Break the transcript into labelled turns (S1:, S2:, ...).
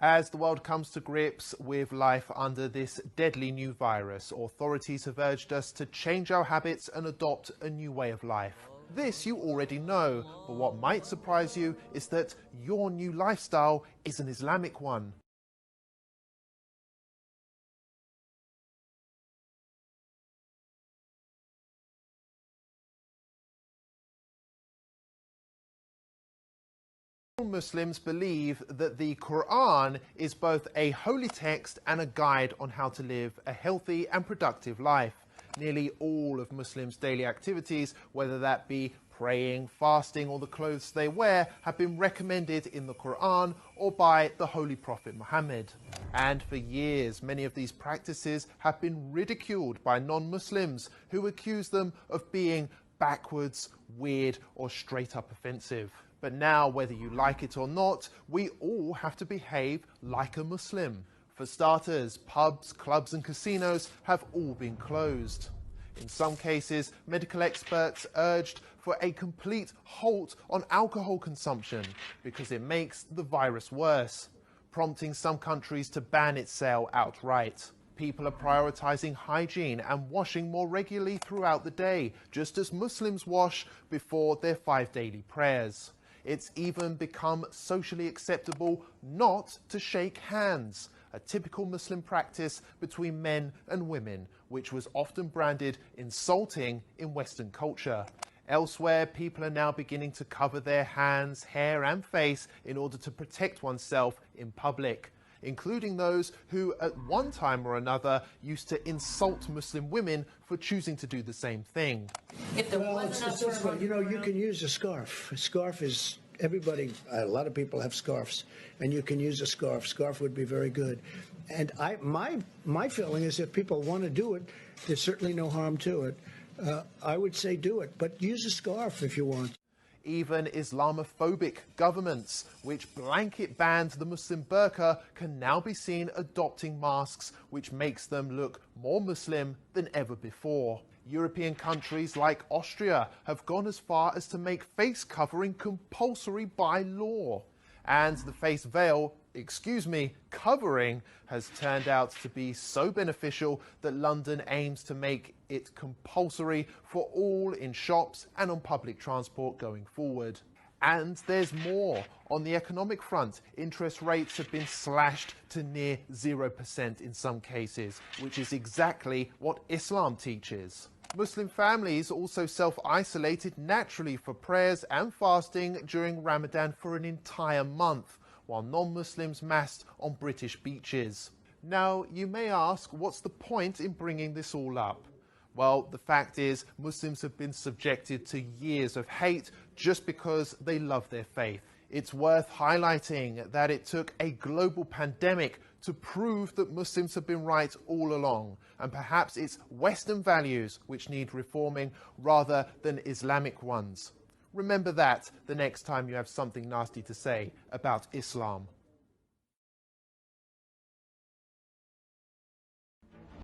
S1: As the world comes to grips with life under this deadly new virus, authorities have urged us to change our habits and adopt a new way of life. This you already know, but what might surprise you is that your new lifestyle is an Islamic one. Muslims believe that the Quran is both a holy text and a guide on how to live a healthy and productive life. Nearly all of Muslims' daily activities, whether that be praying, fasting, or the clothes they wear, have been recommended in the Quran or by the Holy Prophet Muhammad. And for years, many of these practices have been ridiculed by non-Muslims who accuse them of being backwards, weird, or straight up offensive. But now, whether you like it or not, we all have to behave like a Muslim. For starters, pubs, clubs and casinos have all been closed. In some cases, medical experts urged for a complete halt on alcohol consumption because it makes the virus worse, prompting some countries to ban its sale outright. People are prioritizing hygiene and washing more regularly throughout the day, just as Muslims wash before their 5 daily prayers. It's even become socially acceptable not to shake hands, a typical Muslim practice between men and women, which was often branded insulting in Western culture. Elsewhere, people are now beginning to cover their hands, hair and face in order to protect oneself in public, including those who at one time or another used to insult Muslim women for choosing to do the same thing.
S2: Well, it's this way. You know, you can use a scarf. A scarf is, everybody, a lot of people have scarves, and you can use a scarf. Scarf would be very good. And my feeling is if people want to do it, there's certainly no harm to it. I would say do it, but use a scarf if you want.
S1: Even Islamophobic governments, which blanket banned the Muslim burqa, can now be seen adopting masks, which makes them look more Muslim than ever before. European countries like Austria have gone as far as to make face covering compulsory by law. And the face veil, covering, has turned out to be so beneficial that London aims to make it compulsory for all in shops and on public transport going forward. And there's more. On the economic front, interest rates have been slashed to near 0% in some cases, which is exactly what Islam teaches. Muslim families also self-isolated naturally for prayers and fasting during Ramadan for an entire month, while non-Muslims massed on British beaches. Now, you may ask, what's the point in bringing this all up? Well, the fact is, Muslims have been subjected to years of hate just because they love their faith. It's worth highlighting that it took a global pandemic to prove that Muslims have been right all along, and perhaps it's Western values which need reforming rather than Islamic ones. Remember that the next time you have something nasty to say about Islam.